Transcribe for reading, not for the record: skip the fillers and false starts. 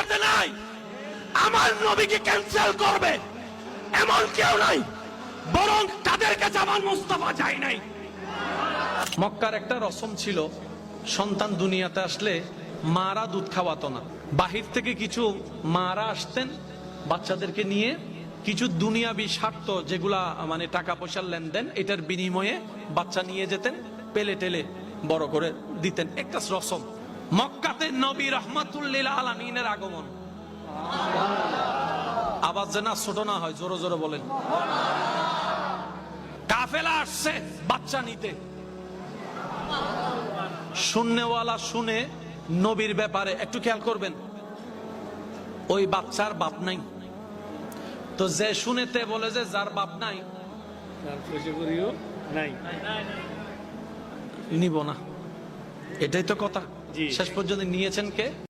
দুনিয়াতে নাই আমার নবীকে ক্যান্সেল করবে এমন কেউ নাই, বরং তাদের কাছে আমার মুস্তাফা যায় নাই। মক্কার একটা রসম ছিল, সন্তান দুনিয়াতে আসলে মারা দুধ খাওয়াতো না। বাহির থেকে কিছু মারা আসতেন বাচ্চাদেরকে নিয়ে, কিছু দুনিয়াবি স্বার্থ যেগুলা মানে টাকা পয়সার লেনদেন, এটার বিনিময়ে বাচ্চা নিয়ে যেতেন, পেলে টেলে বড় করে দিতেন। একটা রসম। মক্কাতে নবী রহমাতুল্লিল আলামিনের আগমন। আওয়াজ যেন ছোট না হয়, জোরে জোরে বলেন। কাফেলা আসছে বাচ্চা নিতে, শুননেওয়ালা শুনে নবীর ব্যাপারে একটু খেয়াল করবেন, ওই বাচ্চার বাপ নাই। তো যে শুনেতে বলে যে যার বাপ নাই নিব না, এটাই তো কথা। শেষ পর্যন্ত নিয়েছেন কে?